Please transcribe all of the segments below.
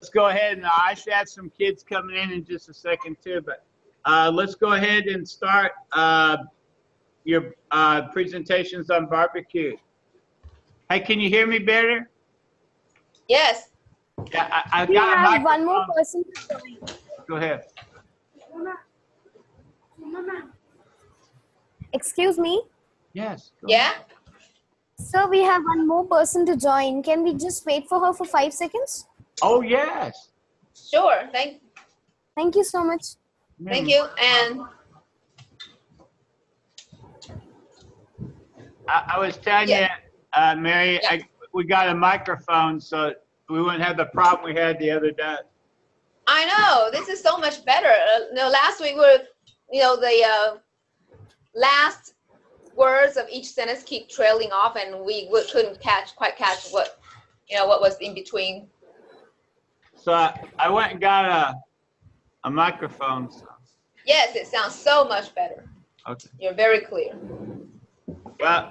Let's go ahead, and I should have some kids coming in just a second too, but let's go ahead and start your presentations on barbecue. Hey, can you hear me better? Yes. Yeah, I We got have one more person. Go ahead. Excuse me? Yes. Yeah? Sir, we have one more person to join. Can we just wait for her for 5 seconds? Oh, yes. Sure. Thank you so much. Thank you. And I was telling you, Mary, we got a microphone, so we wouldn't have the problem we had the other day. I know this is so much better. Last week we were, the last words of each sentence keep trailing off, and we couldn't quite catch what was in between. So I went and got a microphone. So. Yes, it sounds so much better. Okay. You're very clear.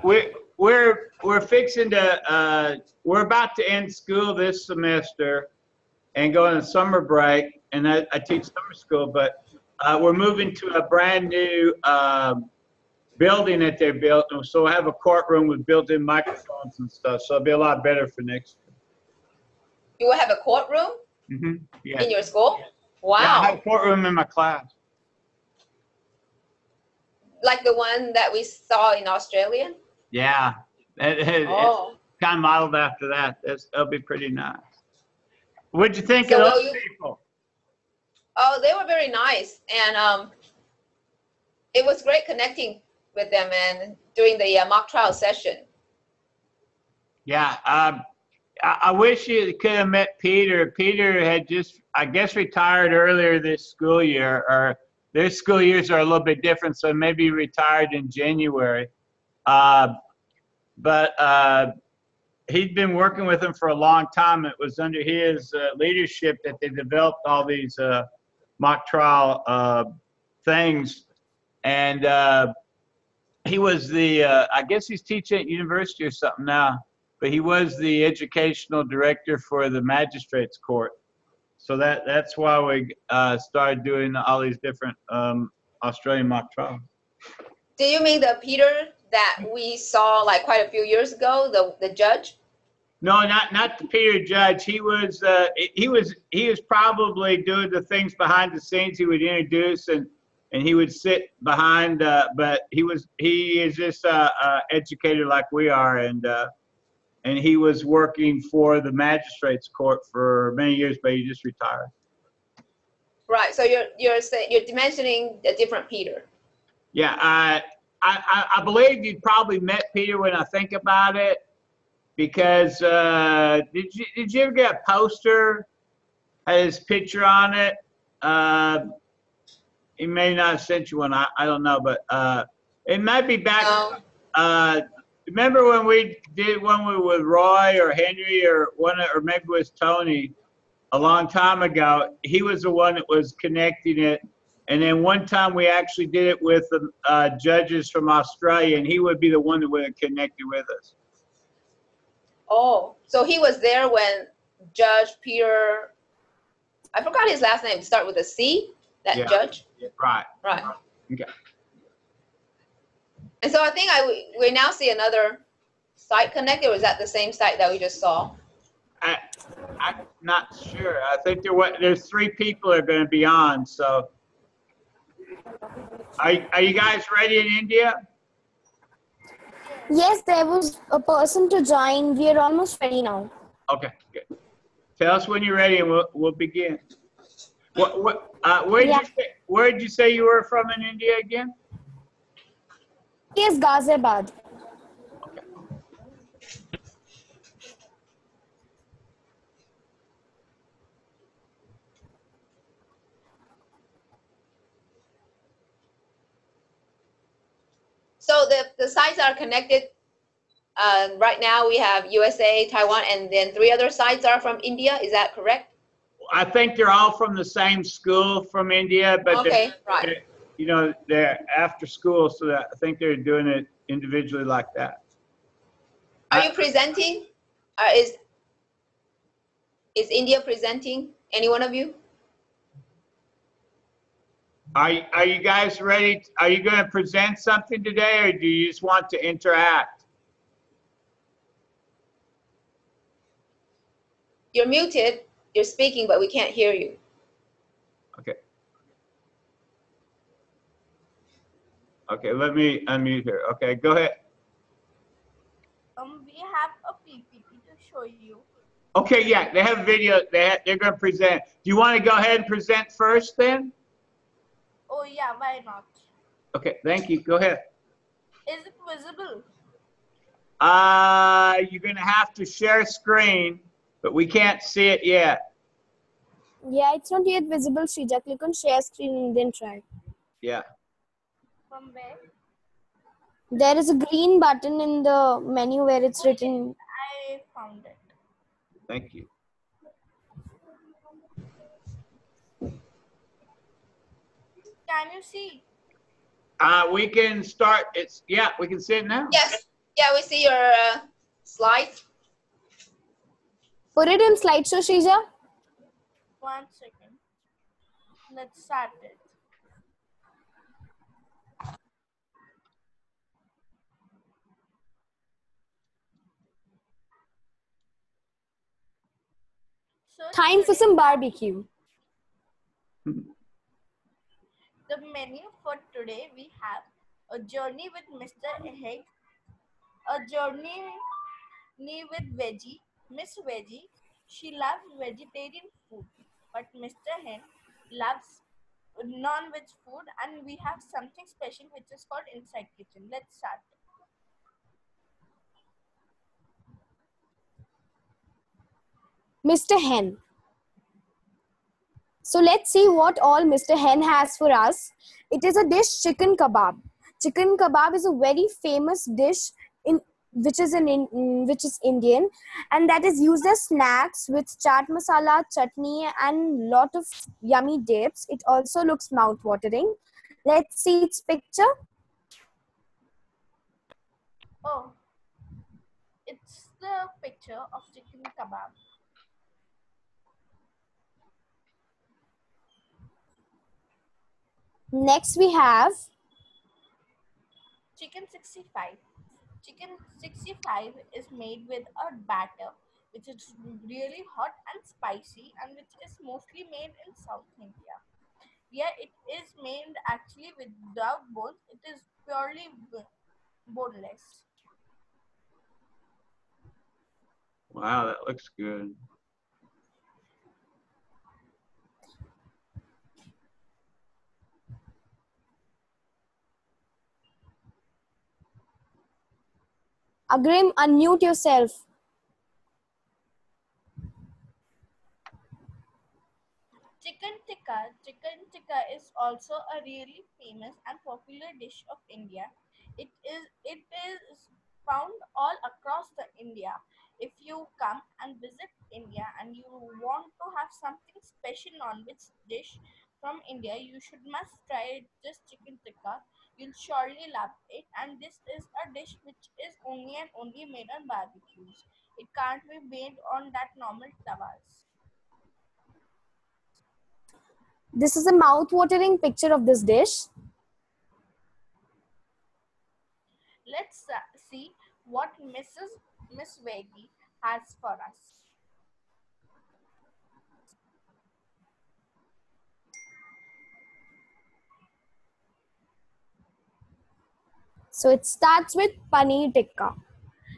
We're fixing to we're about to end school this semester and go on a summer break, and I teach summer school, but we're moving to a brand new building that they built, and so we'll have a courtroom with built-in microphones and stuff, so it'll be a lot better for next year. You will have a courtroom yeah. in your school? Wow. Yeah, I have a courtroom in my class. Like the one that we saw in Australia? Yeah. It's kind of modeled after that. That'll be pretty nice. What'd you think of those people? Oh, they were very nice, and it was great connecting with them and doing the mock trial session. Yeah, I wish you could have met Peter. Peter had just, I guess, retired earlier this school year, or their school years are a little bit different, so maybe retired in January. But he'd been working with them for a long time. It was under his leadership that they developed all these mock trial things. And he was the, I guess he's teaching at university or something now, but he was the educational director for the magistrates court. So that's why we started doing all these different Australian mock trials. Do you mean the Peter that we saw like quite a few years ago, the judge? No, not the Peter judge. He was probably doing the things behind the scenes. He would introduce and he would sit behind, but he is just educated like we are, and he was working for the magistrates court for many years, but he just retired. Right. So you're mentioning a different Peter. Yeah, I believe you probably met Peter when I think about it, because did you ever get a poster had his picture on it? He may not have sent you one. I don't know, but it might be back. No. Remember when we did one with Roy or Henry or maybe it was Tony a long time ago? He was the one that was connecting it. And then one time we actually did it with the judges from Australia, and he would be the one that would have connected with us. Oh, so he was there when Judge Peter, I forgot his last name, start with a C, that judge? Yeah, right. Right. Okay. And so I think we now see another site connected, or is that the same site that we just saw? I'm not sure. I think there's 3 people are going to be on, so. Are you guys ready in India? Yes, there was a person to join. We are almost ready now. Okay, good. Tell us when you're ready, and we'll begin. Where did you say you were from in India again? Yes, Ghaziabad. Okay. So the sites are connected. Right now we have USA, Taiwan, and then 3 other sites are from India. Is that correct? I think they're all from the same school from India, but they're after school, so I think they're doing it individually like that. Are you presenting? Is India presenting? Any one of you? Are you guys ready? Are you going to present something today, or do you just want to interact? You're muted. You're speaking, but we can't hear you. Okay. Okay, let me unmute her. Okay, go ahead. We have a PPT to show you. Okay, yeah, they have video. They're going to present. Do you want to go ahead and present first then? Oh yeah, why not? Okay, thank you. Go ahead. Is it visible? You're going to have to share screen, but we can't see it yet. Yeah, it's not yet visible, Shrija. Click on share screen and then try. Yeah. From where? There is a green button in the menu where it's written. I found it. Thank you. Can you see? We can start. We can see it now. Yes. Yeah, we see your slides. Put it in slideshow, Shrija. 1 second. Let's start it. So Time for today, some barbecue. the menu for today we have a journey with Mr. Egg, a journey with Veggie, Miss Veggie. She loves vegetarian food, but Mr. Hen loves non-veg food, and we have something special which is called Inside Kitchen. Let's start. Mr. Hen. So let's see what all Mr. Hen has for us. It is a dish, chicken kebab. Chicken kebab is a very famous dish which is Indian, and that is used as snacks with chaat masala, chutney, and lot of yummy dips. It also looks mouth-watering. Let's see its picture. Oh, it's the picture of chicken kebab. Next we have Chicken 65. Chicken 65 is made with a batter which is really hot and spicy and which is mostly made in South India. Yeah, it is made actually without bones. It is purely boneless. Wow, that looks good. Agrim, unmute yourself. Chicken tikka. Chicken tikka is also a really famous and popular dish of India. It is found all across the India. If you come and visit India and you want to have something special non-veg dish from India, you should must try this chicken tikka. You'll surely love it. And this is a dish which is only and only made on barbecues. It can't be made on that normal tawas. This is a mouth-watering picture of this dish. Let's see what Miss Veggie has for us. So it starts with paneer tikka.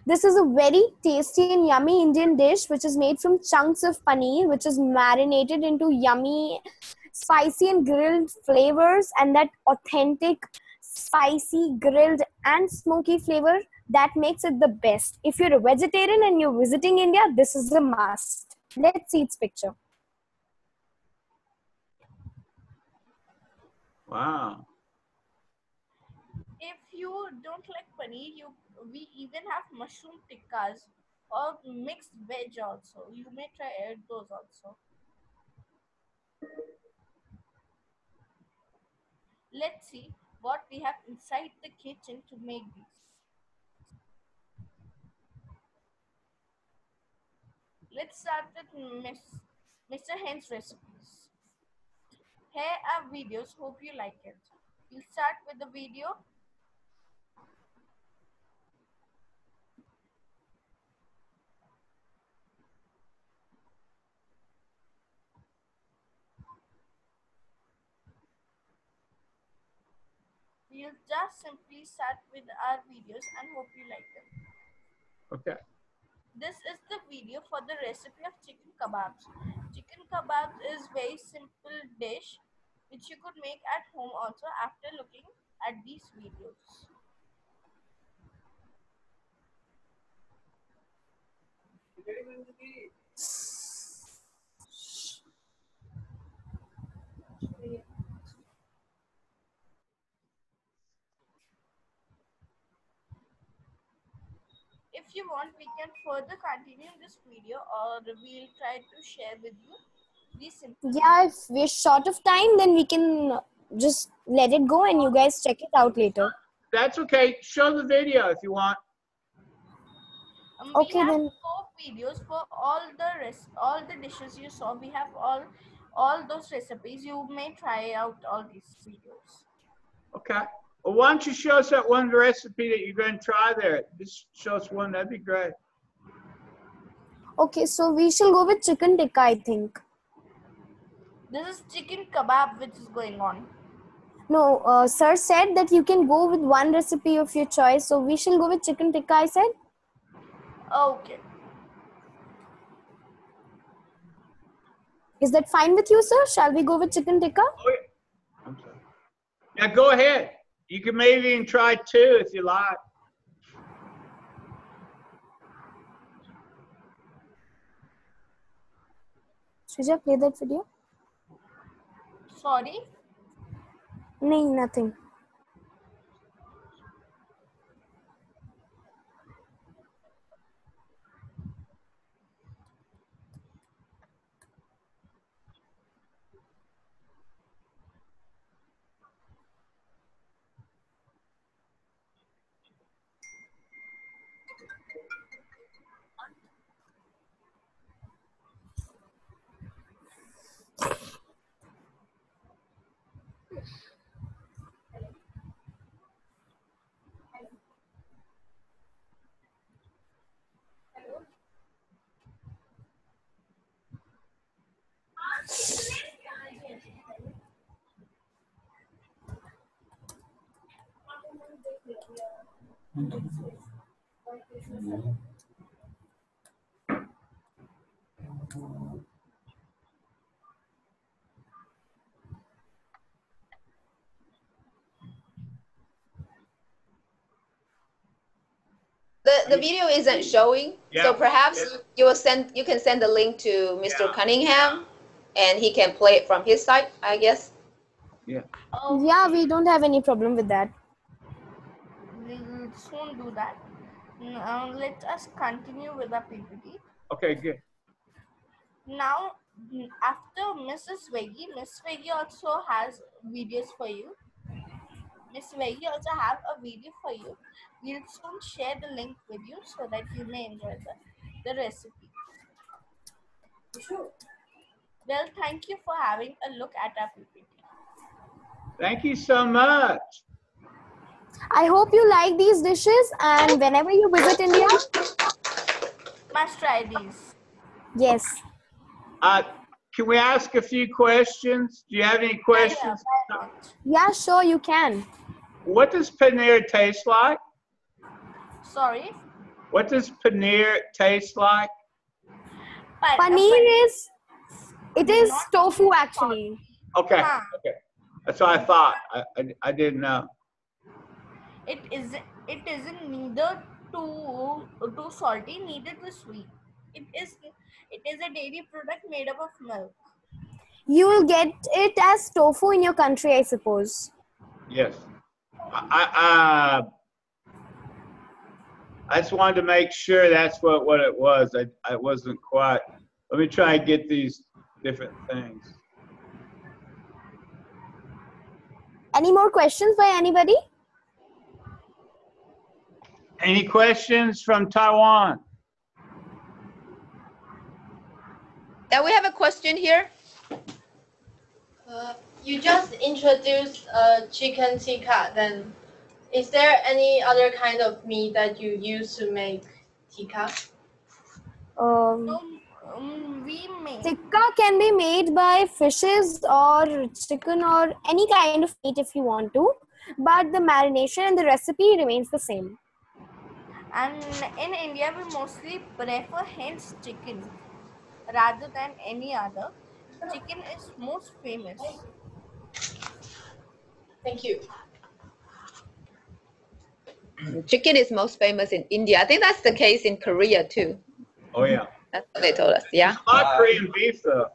This is a very tasty and yummy Indian dish which is made from chunks of paneer which is marinated into yummy, spicy and grilled flavors, and that authentic, spicy, grilled and smoky flavor that makes it the best. If you're a vegetarian and you're visiting India, this is a must. Let's see its picture. Wow. If you don't like paneer, we even have mushroom tikkas or mixed veg also. You may try those also. Let's see what we have inside the kitchen to make these. Let's start with Mr. Hen's recipes. Here are videos. Hope you like it. We'll start with the video. We'll just simply start with our videos and hope you like them. Okay. This is the video for the recipe of chicken kebabs. Chicken kebabs is very simple dish which you could make at home also after looking at these videos. If you want, we can further continue this video or we'll try to share with you these simple Yeah, if we're short of time, then we can just let it go and you guys check it out later. That's okay. Show the video if you want. Okay, we have then. 4 videos for all the dishes you saw. We have all those recipes. You may try out all these videos. Okay. Well, why don't you show us that one recipe that you're going to try there? Just show us one. That'd be great. Okay, so we shall go with chicken tikka, I think. This is chicken kebab which is going on. No, sir said that you can go with one recipe of your choice. So we shall go with chicken tikka, I said. Okay. Is that fine with you, sir? Shall we go with chicken tikka? Oh, yeah. I'm sorry. Yeah, go ahead. You can maybe even try 2 if you like. Shrija, play that video. Sorry. No, nothing. The video isn't showing, Yeah. so perhaps you can send the link to Mr. Yeah. Cunningham, and he can play it from his side, I guess. Yeah. Okay. Yeah, we don't have any problem with that. We'll soon do that. Now let us continue with our PPT. Okay, good. Now, after Mrs. Veggie, Miss Veggie also has videos for you. Miss Veggie also have a video for you. We'll soon share the link with you so that you may enjoy the recipe. Well, thank you for having a look at our PPT. Thank you so much. I hope you like these dishes, and whenever you visit India, Must try these. yes. Can we ask a few questions? Do you have any questions? Why not? Yeah, sure, you can. What does paneer taste like? Sorry. What does paneer taste like? Paneer is tofu actually. Okay, Huh. okay. That's what I thought. I didn't know. It isn't neither too salty, neither too sweet. It is a dairy product made up of milk. You will get it as tofu in your country, I suppose. Yes. I just wanted to make sure that's what it was. I wasn't quite. Let me try and get these different things. Any more questions by anybody? Any questions from Taiwan? we have a question here. You just introduced chicken tikka. Then, is there any other kind of meat that you use to make tikka? No, Um, we make Tikka can be made by fishes or chicken or any kind of meat if you want to, but the marination and the recipe remains the same. and in India we mostly prefer hens chicken rather than any other. Chicken is most famous. Thank you. Chicken is most famous in India. I think that's the case in Korea too. Oh yeah. That's what they told us. Yeah. A lot of Korean beef though.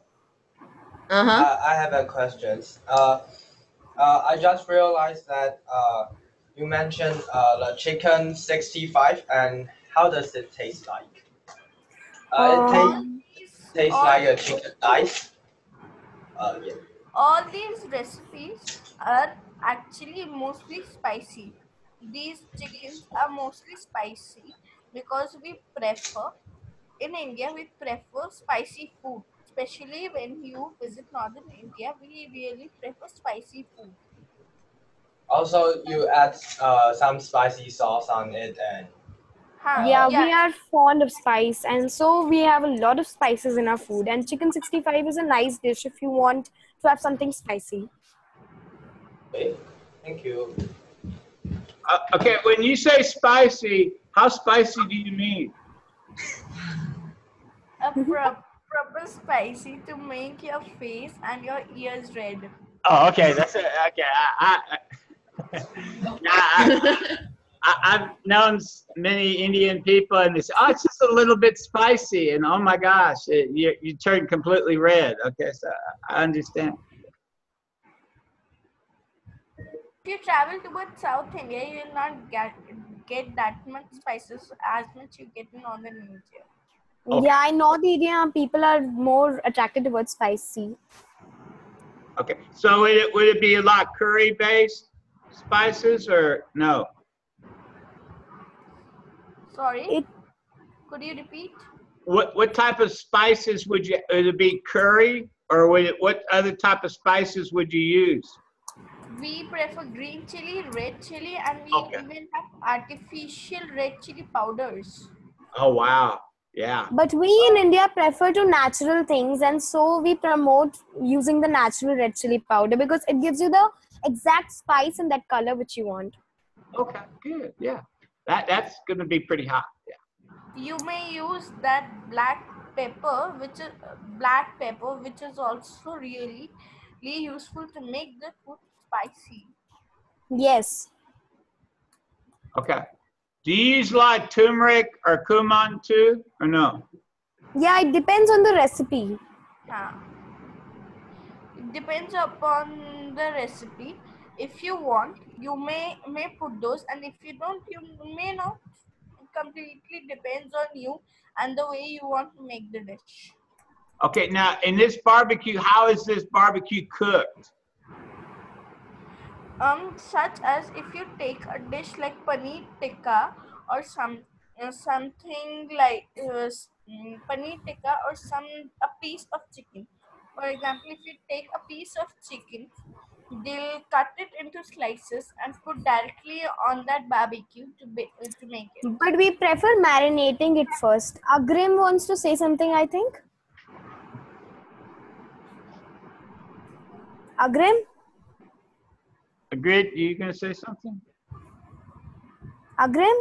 Uh-huh. I have a question. I just realized that you mentioned the chicken 65, and how does it taste like? It Um, tastes all, like a chicken dice. Yeah. all these recipes are actually mostly spicy. These chickens are mostly spicy because we prefer, in India, we prefer spicy food. Especially when you visit northern India, we really prefer spicy food. Also, you add some spicy sauce on it, and yeah, Yeah, we are fond of spice, and so we have a lot of spices in our food. And chicken 65 is a nice dish if you want to have something spicy. okay, thank you. Okay, when you say spicy, how spicy do you mean? a proper spicy to make your face and your ears red. Oh, okay, that's it. Okay, I've known many Indian people, and they say, "Oh, it's just a little bit spicy," and oh my gosh, you turn completely red. Okay, so I understand. If you travel towards South India, you will not get that much spices as much you get in northern India. Okay. Yeah, in North India, people are more attracted towards spicy. Okay, so would it be a lot curry-based spices or no? Sorry, It could you repeat? What type of spices would it be curry, or what other type of spices would you use? We prefer green chili, red chili, and we Okay. even have artificial red chili powders. Oh wow, yeah. But we in India prefer to natural things, and so we promote using the natural red chili powder because it gives you the exact spice and that color which you want. Okay, good, yeah. That's gonna be pretty hot. Yeah. You may use that black pepper, which is also really useful to make the food spicy. Yes. Okay. Do you use like turmeric or cumin too, or no? Yeah, it depends on the recipe. It depends upon the recipe. If you want, you may put those, and if you don't, you may not. It completely depends on you and the way you want to make the dish. Okay, now in this barbecue, how is this barbecue cooked? Such as if you take a dish like paneer tikka or something like paneer tikka or a piece of chicken. For example, if you take a piece of chicken, they'll cut it into slices and put directly on that barbecue to make it. But we prefer marinating it first. Agrim wants to say something, I think. Agrim? Agreed? You gonna say something? Agrim?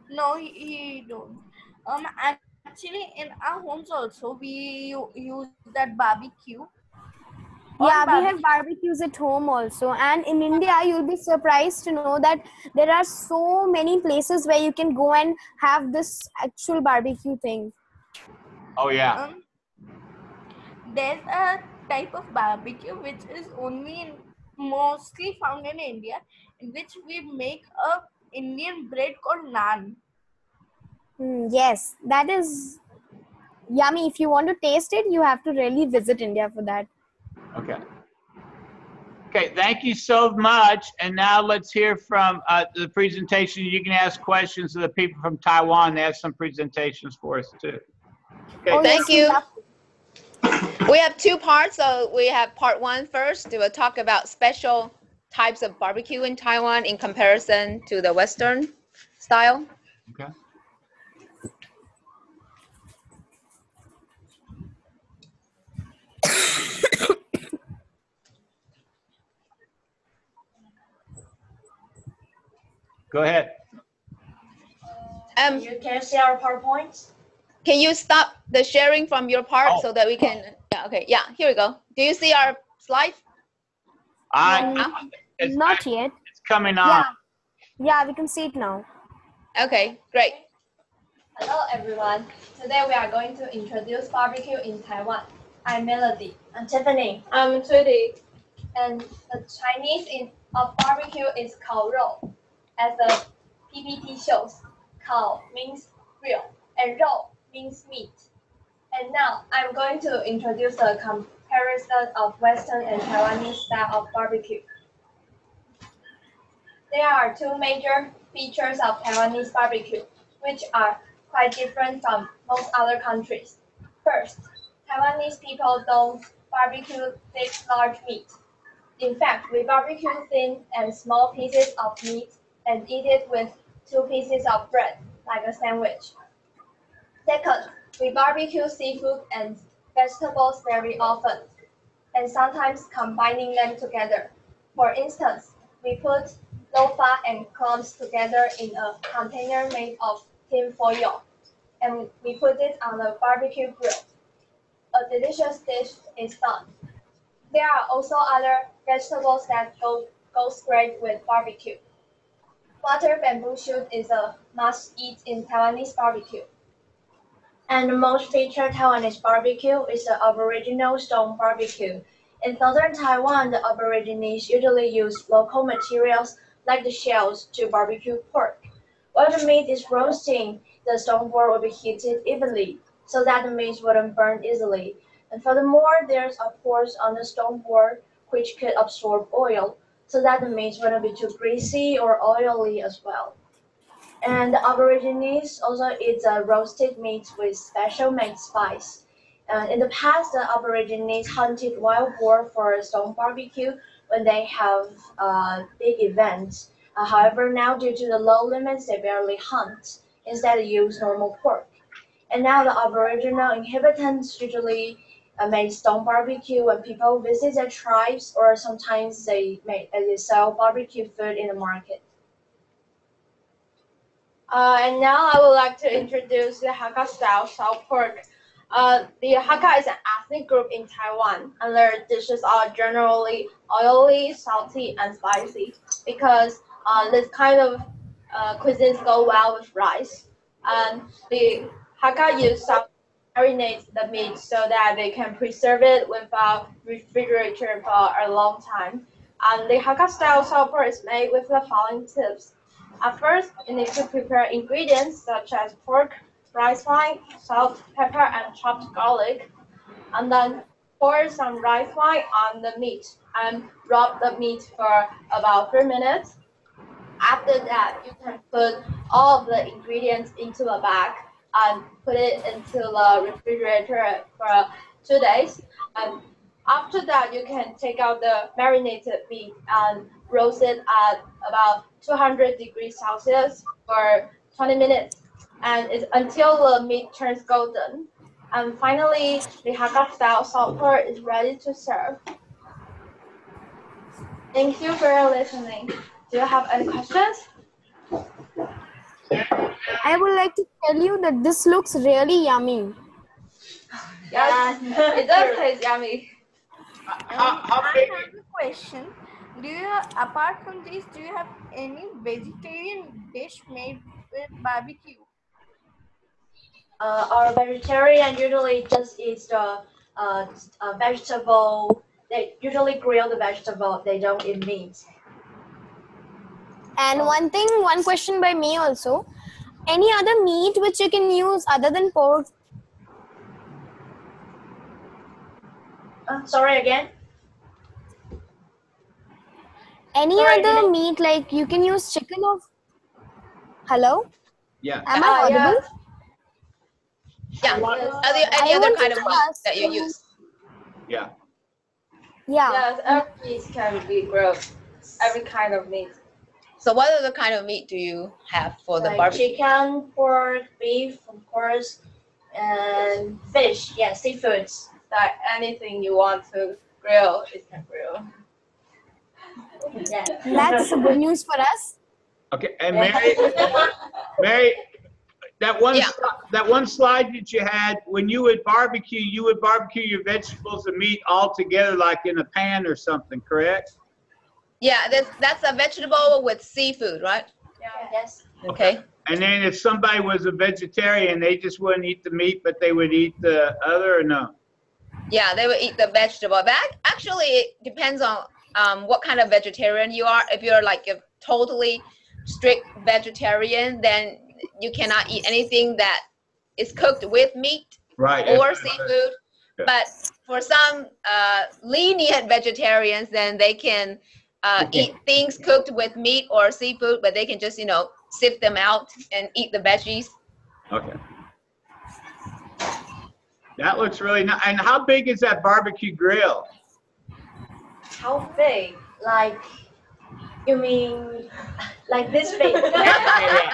No, he don't. Actually, in our homes also we use that barbecue. Yeah, we have barbecues at home also. And in India, you'll be surprised to know that there are so many places where you can go and have this actual barbecue thing. Oh yeah. There's a type of barbecue which is mostly found in India, in which we make a Indian bread called naan. Yes, that is yummy. If you want to taste it, you have to really visit India for that. Okay. Okay, thank you so much. And now let's hear from the presentation. You can ask questions to the people from Taiwan. They have some presentations for us too. Okay. Oh, Thank yes, you. love- We have two parts. So we have part one first. We will talk about special types of barbecue in Taiwan in comparison to the Western style. Okay. Go ahead. Um, Can you see our PowerPoints? can you stop the sharing from your part Oh. so that we can? Yeah. Okay. Yeah. Here we go. Do you see our slides? It's, Not yet. it's coming on. Yeah, we can see it now. Okay. Great. Hello everyone. Today we are going to introduce barbecue in Taiwan. I'm Melody. I'm Tiffany. I'm Tweety. And the Chinese of barbecue is 烤肉. As the PPT shows, 烤 means grill and 肉 means meat. And now I'm going to introduce a comparison of Western and Taiwanese style of barbecue. There are two major features of Taiwanese barbecue, which are quite different from most other countries. First, Taiwanese people don't barbecue thick, large meat. In fact, we barbecue thin and small pieces of meat and eat it with 2 pieces of bread, like a sandwich. Second, we barbecue seafood and vegetables very often, and sometimes combining them together. For instance, we put lofa and clams together in a container made of tin foil, and we put it on a barbecue grill. A delicious dish is done. There are also other vegetables that goes great with barbecue. Butter bamboo shoot is a must-eat in Taiwanese barbecue. And the most featured Taiwanese barbecue is the Aboriginal stone barbecue. In southern Taiwan, the Aborigines usually use local materials like the shells to barbecue pork. While the meat is roasting, the stone board will be heated evenly so that the meat wouldn't burn easily. And furthermore, there's a pores on the stone board which could absorb oil so that the meat wouldn't be too greasy or oily as well. And the Aborigines also eat roasted meat with special made spice. In the past, the Aborigines hunted wild boar for stone barbecue when they have big events. However, now due to the low limits, they barely hunt. Instead, they use normal pork. And now the Aboriginal inhabitants usually make stone barbecue when people visit their tribes, or sometimes they sell barbecue food in the market. And now I would like to introduce the Hakka style salt pork. The Hakka is an ethnic group in Taiwan, and their dishes are generally oily, salty, and spicy because this kind of cuisines go well with rice. And the Hakka use salt to marinate the meat so that they can preserve it without refrigerator for a long time. And the Hakka style salt pork is made with the following tips. At first, you need to prepare ingredients such as pork, rice wine, salt, pepper, and chopped garlic. And then pour some rice wine on the meat and rub the meat for about 3 minutes. After that, you can put all of the ingredients into a bag and put it into the refrigerator for 2 days. And after that, you can take out the marinated meat and roast it at about 200 degrees Celsius for 20 minutes, and it's until the meat turns golden. And finally, the Hakka style salt pork is ready to serve. Thank you for listening. Do you have any questions? I would like to tell you that this looks really yummy. Yes, it does taste yummy. How I big? have a question. Do you, apart from this, do you have any vegetarian dish made with barbecue? Our vegetarian usually just eats the vegetable. They usually grill the vegetable. They don't eat meat. And one question by me also. Any other meat which you can use other than pork? Sorry again. Any Sorry, other didn't- meat, like you can use chicken or... Hello? Yeah. Am I audible? Yeah. Any other kind of meat that you use? Yeah. Yeah. Yes, every meat can be grilled. Every kind of meat. So what other kind of meat do you have for the Like barbecue? chicken, pork, beef, of course, and fish. Yeah, seafoods. That anything you want to grill, it can grill. Yeah. That's good news for us. Okay. And Mary, that one Yeah. that one slide that you had, when you would barbecue your vegetables and meat all together like in a pan or something, correct? Yeah, that's a vegetable with seafood, right? Yeah. Yes. Okay. And then if somebody was a vegetarian, they just wouldn't eat the meat, but they would eat the other, or no? Yeah, they would eat the vegetable. That actually it depends on what kind of vegetarian you are. If you're like a totally strict vegetarian, then you cannot eat anything that is cooked with meat Right. or seafood. Yeah. But for some lenient vegetarians, then they can eat things cooked with meat or seafood, but they can just, sift them out and eat the veggies. Okay. That looks really nice. And how big is that barbecue grill? How big? Like, you mean like this big? Yeah.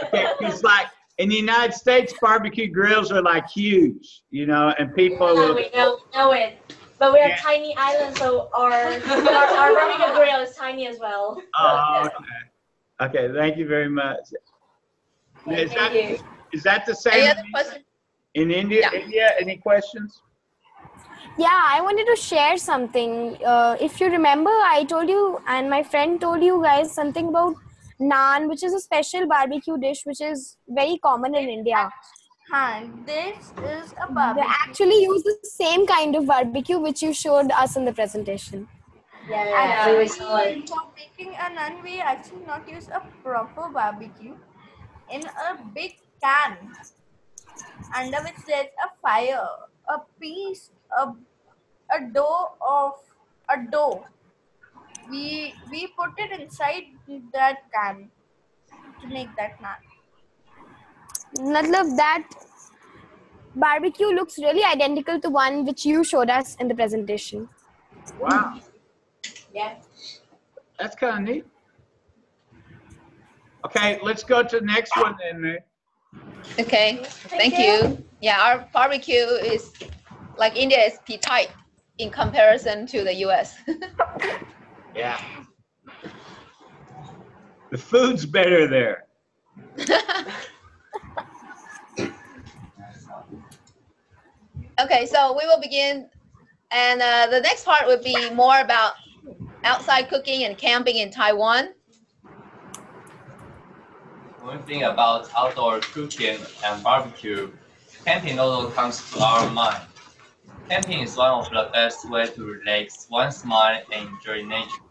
Okay, because like in the United States, barbecue grills are like huge, and people. Yeah, we know it. But we're Yeah. a tiny island, so our barbecue grill is tiny as well. Oh, okay. Okay, thank you very much. Is Thank you. that the same Any other questions? in India? Yeah. India, any questions? Yeah, I wanted to share something. If you remember, I told you and my friend told you guys something about naan, which is a special barbecue dish which is very common in India. This is a They barbecue. actually use the same kind of barbecue which you showed us in the presentation. Yeah, we saw it. For making a naan, we actually not use a proper barbecue in a big can under which there's a fire, a piece, a dough. We put it inside that can to make that naan. Matlab, that barbecue looks really identical to one which you showed us in the presentation. Wow, Yeah. that's kind of neat. Okay, let's go to the next one then, Mary. Okay, thank you. Yeah, our barbecue is like India is petite in comparison to the US. Yeah. The food's better there. Okay, so we will begin, and the next part would be more about outside cooking and camping in Taiwan. When we think about outdoor cooking and barbecue, camping also comes to our mind. Camping is one of the best ways to relax one's mind and enjoy nature.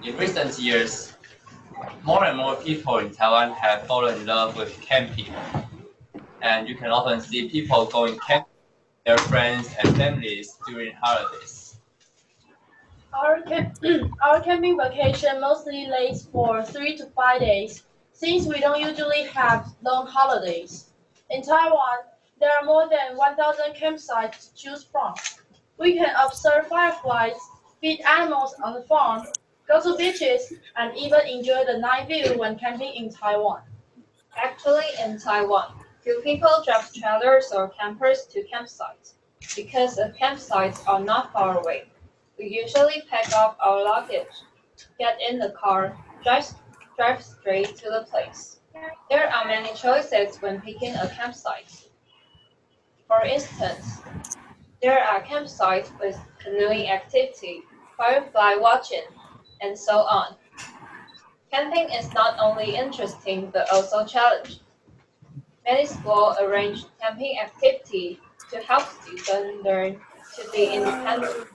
In recent years, more and more people in Taiwan have fallen in love with camping. And you can often see people going camping with their friends and families during holidays. Our camping vacation mostly lasts for 3 to 5 days, since we don't usually have long holidays. In Taiwan, there are more than 1,000 campsites to choose from. We can observe fireflies, feed animals on the farm, go to beaches, and even enjoy the night view when camping in Taiwan. Actually, in Taiwan, few people drive trailers or campers to campsites because the campsites are not far away. We usually pack up our luggage, get in the car, drive straight to the place. There are many choices when picking a campsite. For instance, there are campsites with canoeing activity, firefly watching, and so on. Camping is not only interesting but also challenging. Many schools arrange camping activity to help students learn to be independent,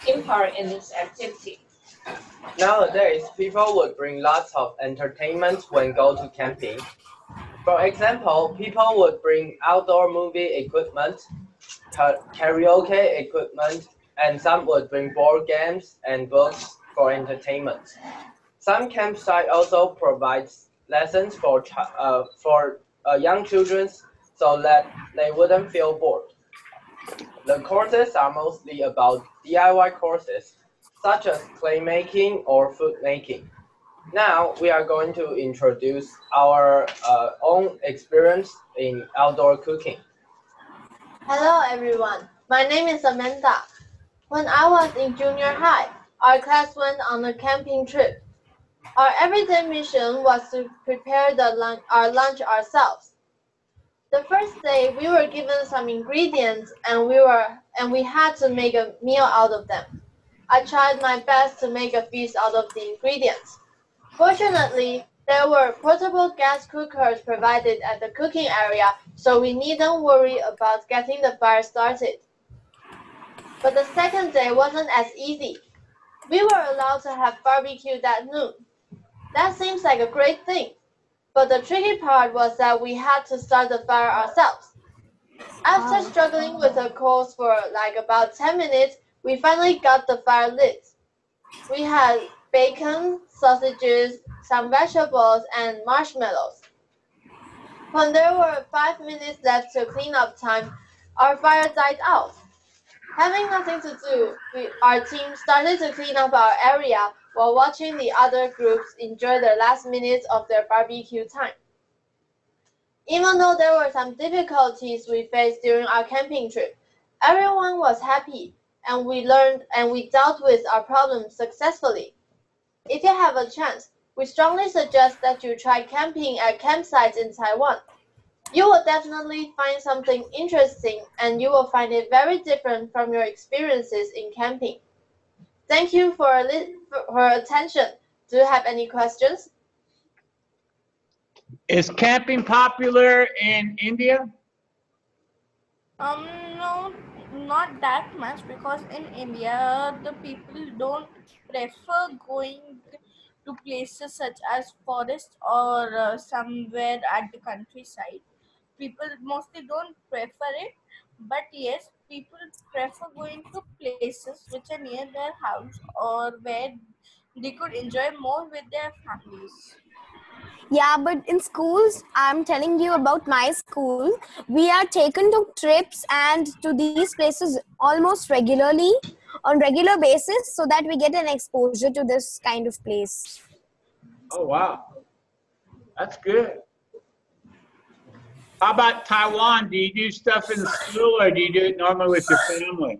in part in this activity. Nowadays, people would bring lots of entertainment when go to camping. For example, people would bring outdoor movie equipment, karaoke equipment, and some would bring board games and books for entertainment. Some campsite also provides lessons for young children so that they wouldn't feel bored. The courses are mostly about DIY courses, such as clay making or food making. Now we are going to introduce our own experience in outdoor cooking. Hello everyone, my name is Amanda. When I was in junior high, our class went on a camping trip. Our everyday mission was to prepare our lunch ourselves. The first day, we were given some ingredients and we had to make a meal out of them. I tried my best to make a feast out of the ingredients. Fortunately, there were portable gas cookers provided at the cooking area, so we needn't worry about getting the fire started. But the second day wasn't as easy. We were allowed to have barbecue that noon. That seems like a great thing. But the tricky part was that we had to start the fire ourselves. After struggling with the coals for like about 10 minutes, we finally got the fire lit. We had bacon, sausages, some vegetables, and marshmallows. When there were 5 minutes left to clean up time, our fire died out. Having nothing to do, our team started to clean up our area while watching the other groups enjoy the last minutes of their barbecue time. Even though there were some difficulties we faced during our camping trip, everyone was happy and we learned and we dealt with our problems successfully. If you have a chance, we strongly suggest that you try camping at campsites in Taiwan. You will definitely find something interesting and you will find it very different from your experiences in camping. Thank you for attention. Do you have any questions? Is camping popular in India? No, not that much, because in India the people don't prefer going to places such as forest or somewhere at the countryside. People mostly don't prefer it, but yes, people prefer going to places which are near their house or where they could enjoy more with their families. Yeah, but in schools, I'm telling you about my school. We are taken to trips and to these places almost regularly, on regular basis, so that we get an exposure to this kind of place. Oh, wow. That's good. How about Taiwan? Do you do stuff in school or do you do it normally with your family?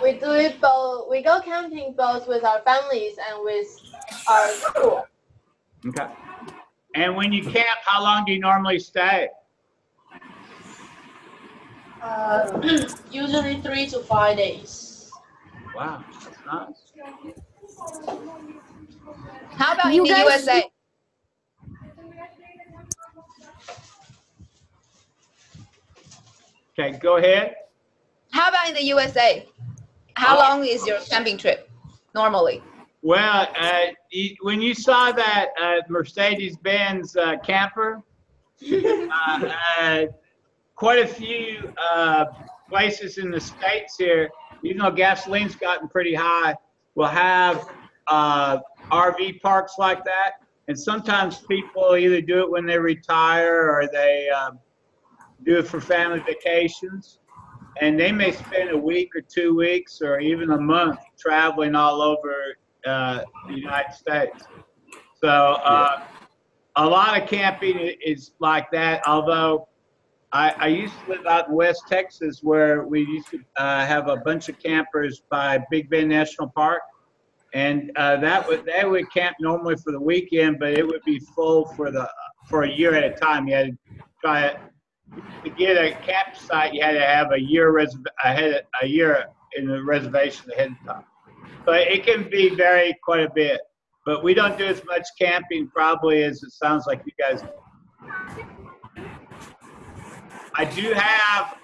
We do it both. We go camping both with our families and with our school. Okay. And when you camp, how long do you normally stay? Usually 3 to 5 days. Wow, that's nice. How about You in the guys- USA? Okay, go ahead. How about in the USA? How long is your camping trip normally? Well, when you saw that Mercedes-Benz camper, quite a few places in the States here, even though gasoline's gotten pretty high, will have RV parks like that. And sometimes people either do it when they retire or they do it for family vacations. And they may spend a week or 2 weeks or even a month traveling all over the United States. So a lot of camping is like that, although I used to live out in West Texas where we used to have a bunch of campers by Big Bend National Park. And they would camp normally for the weekend, but it would be full for a year at a time. You had to try it. To get a campsite, you had to have a year in the reservation ahead of time. So it can vary quite a bit. But we don't do as much camping probably as it sounds like you guys do. I do have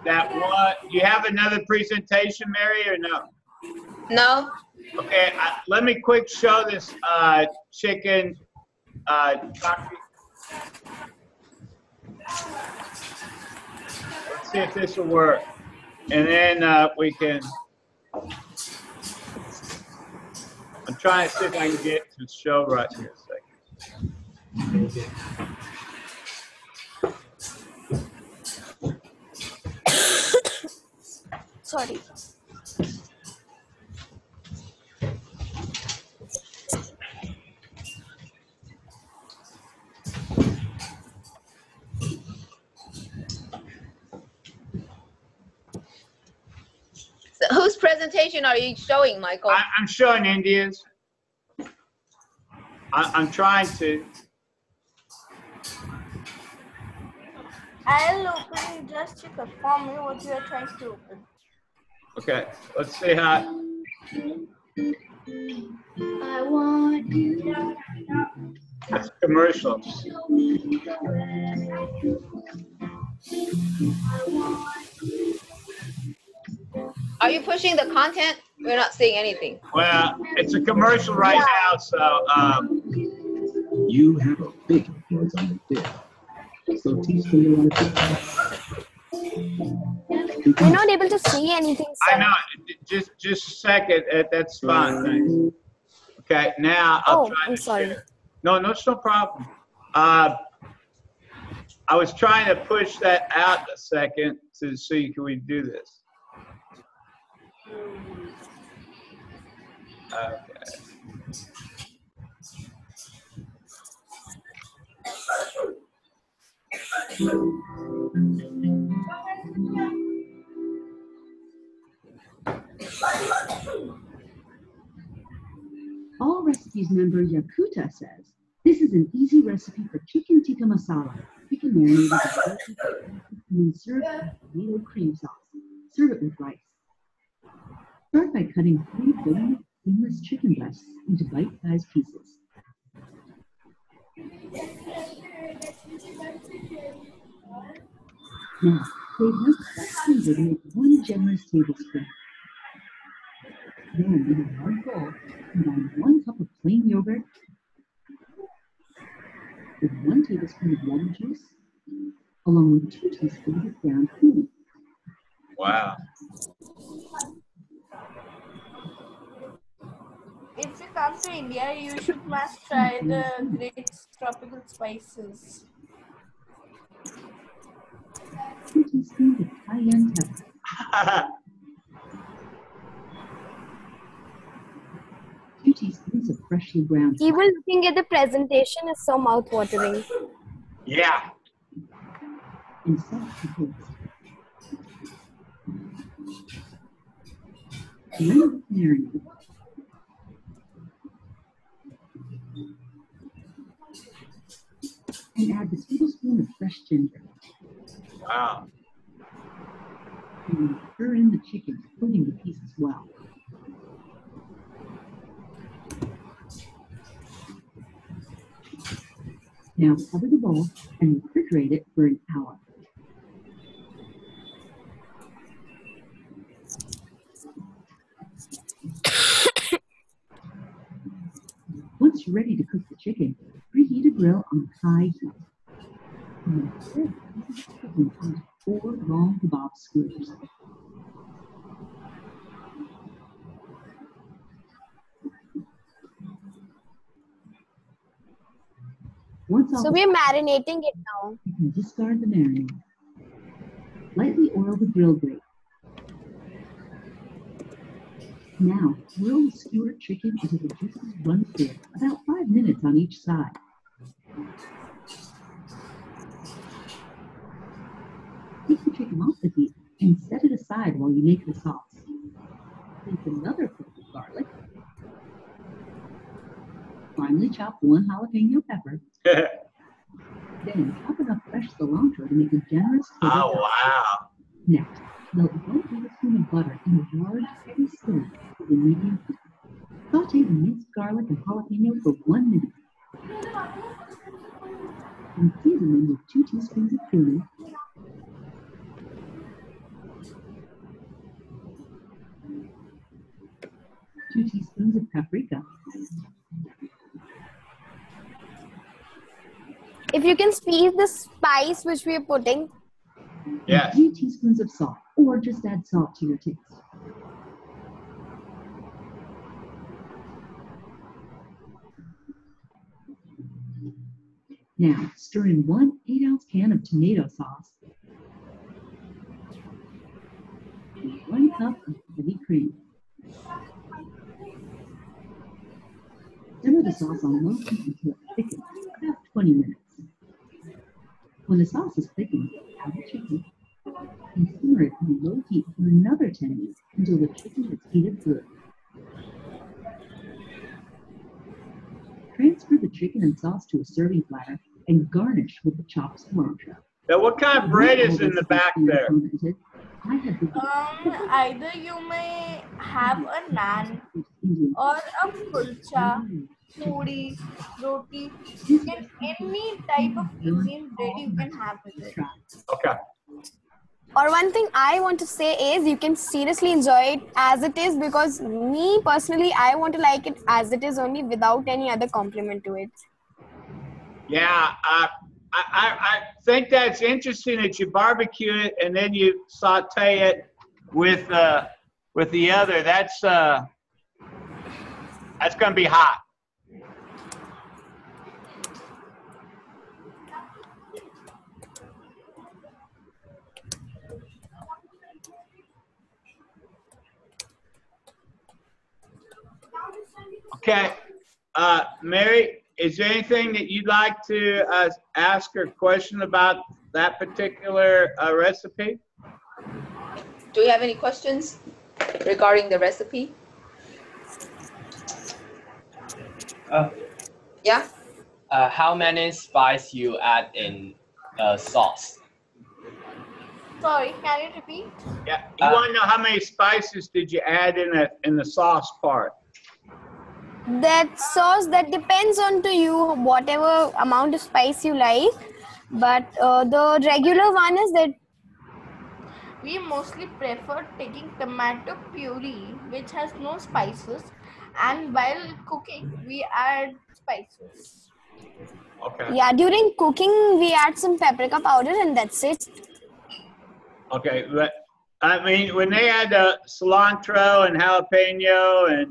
that one. Do you have another presentation, Mary, or no? No? Okay, let me quick show this chicken taco. Let's see if this will work. And then we can, I'm trying to see if I can get to show right here a second. Sorry. So whose presentation are you showing, Michael? I'm showing India's. I'm trying to. I'll open, just check it for me what you are trying to open. Okay, let's see how. I want you. That's commercial. Are you pushing the content? We're not seeing anything. Well, it's a commercial right now, so You have a big influence on the field. So teach them your We're not able to see anything, sir. I know. Just a second. That's fine. Thanks. Okay, now I'll try. I'm sorry. Share. No, it's no problem. I was trying to push that out a second to see can we do this. Okay. All recipes member Yakuta says, this is an easy recipe for chicken tikka masala. Chicken marinated and served with tomato cream sauce. Serve it with rice. Start by cutting 3 boneless, skinless chicken breasts into bite-sized pieces. Now, save enough season to make 1 generous tablespoon. Then, in a large bowl, combine 1 cup of plain yogurt with 1 tablespoon of lemon juice, along with 2 teaspoons of ground cumin. Wow. If you come to India, you must try the great tropical spices. 2 teaspoons of cayenne pepper. 2 teaspoons of freshly ground. Even looking at the presentation is so mouth-watering. Yeah. And salt to taste. Blend the marinade. And add the tablespoon of fresh ginger. Wow. And then stir in the chicken, coating the pieces well. Now cover the bowl and refrigerate it for an hour. Once you're ready to cook the chicken, preheat a grill on high heat. And then spread pieces of chicken onto 4 long kebab skewers. Once all So we're marinating it now. you can discard the marinade. Lightly oil the grill grate. Now, grill the skewered chicken until the juices run clear, about 5 minutes on each side. Take the chicken off the heat and set it aside while you make the sauce. Place another clove of garlic. Finely chop 1 jalapeno pepper. Then chop enough fresh cilantro to make a generous taste. Oh, wow. Next, melt 1 tablespoon of butter in a large, heavy skillet with a medium heat. Saute the minced garlic and jalapeno for 1 minute. And season them with 2 teaspoons of cumin, 2 teaspoons of paprika, If you can squeeze the spice which we are putting. Yes. 3 teaspoons of salt, or just add salt to your taste. Now, stir in 1 8-ounce can of tomato sauce and 1 cup of heavy cream. Simmer the sauce on low heat until it thickens, about 20 minutes. When the sauce is thickened, add the chicken and simmer it on low heat for another 10 minutes until the chicken is heated through. Transfer the chicken and sauce to a serving platter and garnish with the chopped cilantro. Now, what kind of bread is in the back there? Either you may have a naan or a kulcha, puri, roti, and any type of Indian bread you can have with it. Okay. Or one thing I want to say is you can seriously enjoy it as it is, because me personally, I want to like it as it is only without any other compliment to it. Yeah, I think that's interesting that you barbecue it and then you saute it with the other. That's going to be hot. Okay, Mary, is there anything that you'd like to ask or question about that particular recipe? Do you have any questions regarding the recipe? Yeah? How many spice you add in sauce? Sorry, can you repeat? Yeah, you want to know how many spices did you add in the sauce part? That sauce, that depends on to you, whatever amount of spice you like. But the regular one is that We mostly prefer taking tomato puree, which has no spices, and while cooking, we add spices. Okay. yeah, during cooking we add some paprika powder and that's it. Okay, but I mean, when they add cilantro and jalapeno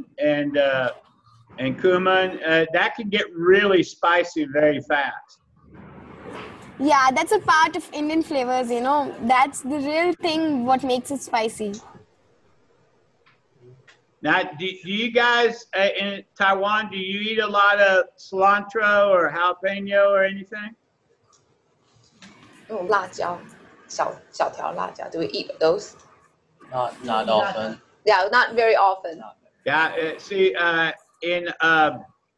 and cumin, that can get really spicy very fast. Yeah, that's a part of Indian flavors, you know. That's the real thing what makes it spicy. Now, do you guys in Taiwan, do you eat a lot of cilantro or jalapeno or anything? Oh, 辣椒, 小条辣椒. Do we eat those? Not often. Yeah, not very often. Yeah, see, in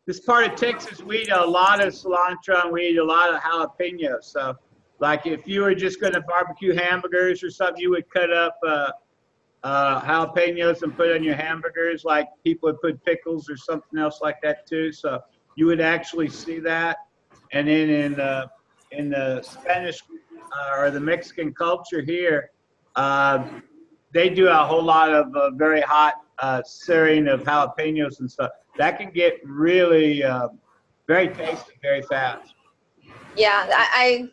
this part of Texas, we eat a lot of cilantro and we eat a lot of jalapeno. So, like if you were just going to barbecue hamburgers or something, you would cut up jalapenos and put on your hamburgers, like people would put pickles or something else like that too. So you would actually see that. And then in the Spanish or the Mexican culture here, they do a whole lot of very hot searing of jalapenos and stuff. That can get really very tasty very fast. Yeah, I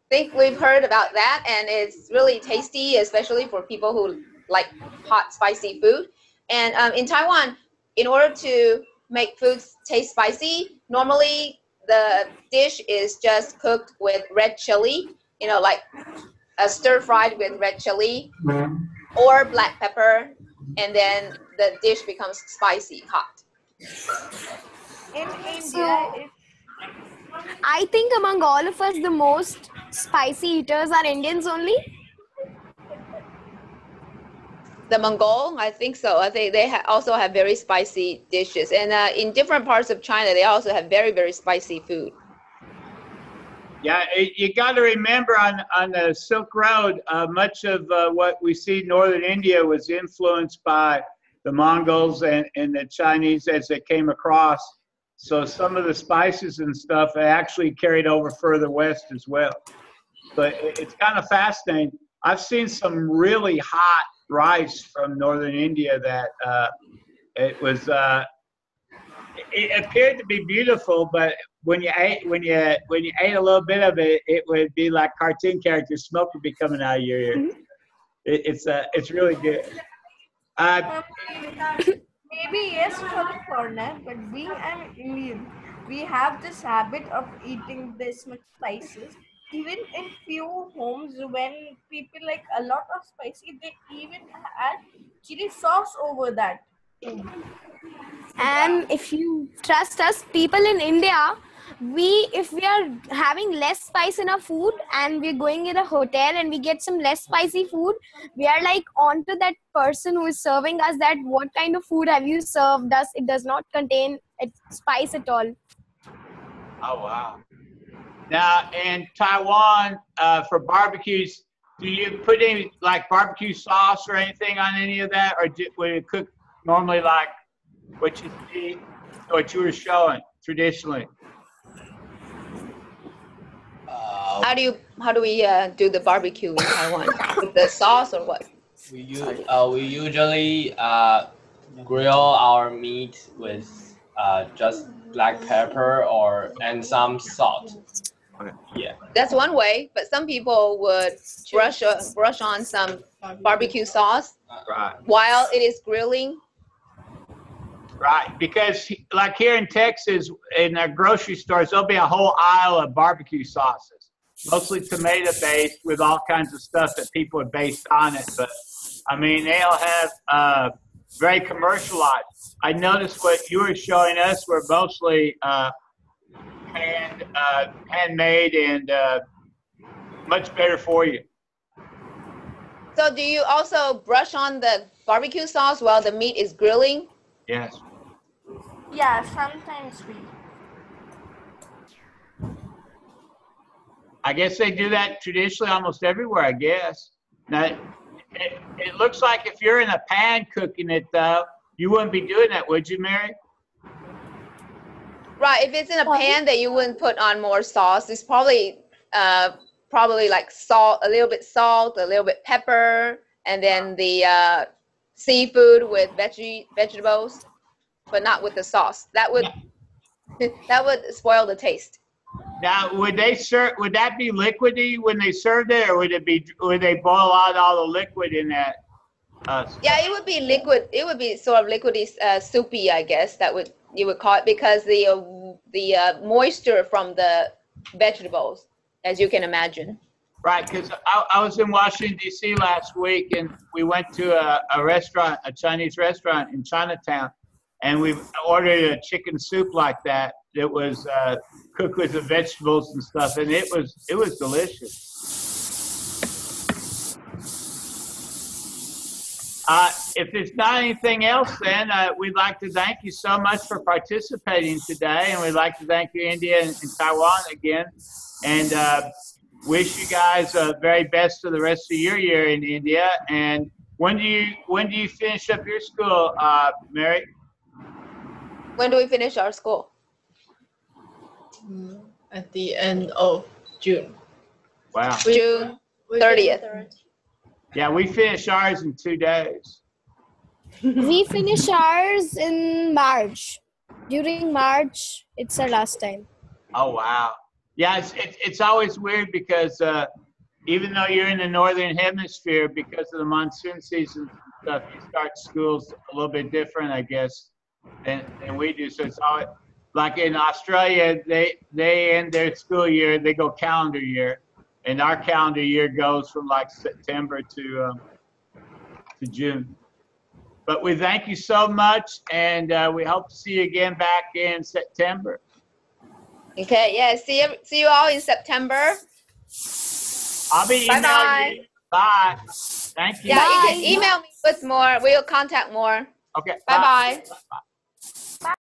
think we've heard about that, and it's really tasty, especially for people who like hot, spicy food. And in Taiwan, in order to make foods taste spicy, normally the dish is just cooked with red chili, you know, like stir-fried with red chili or black pepper, and then the dish becomes spicy, hot. In India, I think among all of us, the most spicy eaters are Indians only. The Mongol, I think so. I think they also have very spicy dishes. And in different parts of China, they also have very, very spicy food. Yeah, you got to remember on the Silk Road, much of what we see in northern India was influenced by the Mongols and the Chinese as they came across. So some of the spices and stuff actually carried over further west as well. But it's kind of fascinating. I've seen some really hot rice from northern India that it was. It appeared to be beautiful, but when you ate a little bit of it, it would be like cartoon characters. Smoke would be coming out of your ear. It's really good. maybe yes for the foreigner, but being an Indian, we have this habit of eating this much spices. Even in few homes, when people like a lot of spicy, they even add chili sauce over that food. And if you trust us, people in India, if we are having less spice in our food and we're going in a hotel and we get some less spicy food, we are like on to that person who is serving us that what kind of food have you served us? It does not contain spice at all. Oh, wow. Now, in Taiwan, for barbecues, do you put any like barbecue sauce or anything on any of that? Or would it cook normally like what you see, what you were showing traditionally? How do we do the barbecue in Taiwan? With the sauce or what? We usually grill our meat with just black pepper and some salt. Okay. Yeah. That's one way, but some people would brush on some barbecue sauce Right. while it is grilling. Right, because like here in Texas, in our grocery stores, there'll be a whole aisle of barbecue sauces, mostly tomato based with all kinds of stuff that people have based on it. But I mean, they'll have very commercialized. I noticed what you were showing us were mostly handmade and much better for you. So do you also brush on the barbecue sauce while the meat is grilling? Yes. Yeah, sometimes we. I guess they do that traditionally almost everywhere, I guess. Now, it looks like if you're in a pan cooking it, though, you wouldn't be doing that, would you, Mary? Right, if it's in a pan that you wouldn't put on more sauce, it's probably like salt, a little bit pepper, and then the seafood with vegetables, but not with the sauce. That would spoil the taste. Now, would that be liquidy when they served it, or would they boil out all the liquid in that? Yeah, it would be liquid. It would be sort of liquidy, soupy, I guess you would call it, because the moisture from the vegetables, as you can imagine. Right, because I was in Washington, D.C. last week, and we went to a restaurant, a Chinese restaurant in Chinatown, and we ordered a chicken soup like that. It was cooked with the vegetables and stuff, and it was delicious. If there's not anything else, then we'd like to thank you so much for participating today, and we'd like to thank you, India and Taiwan again, and wish you guys the very best for the rest of your year in India. And when do you finish up your school, Mary? When do we finish our school? At the end of June. Wow. June 30th. Yeah, we finish ours in 2 days. We finish ours in March. During March, it's our last time. Oh, wow. Yeah, it's always weird because even though you're in the northern hemisphere, because of the monsoon season and stuff, you start schools a little bit different, I guess, than we do. So it's always like in Australia, they end their school year, they go calendar year, and our calendar year goes from like September to June. But we thank you so much, and we hope to see you again back in September. Okay, yeah, see you all in September. I'll be emailing you. Bye. Thank you. Yeah, you can email me with more. We'll contact more. Okay. Bye-bye. Bye.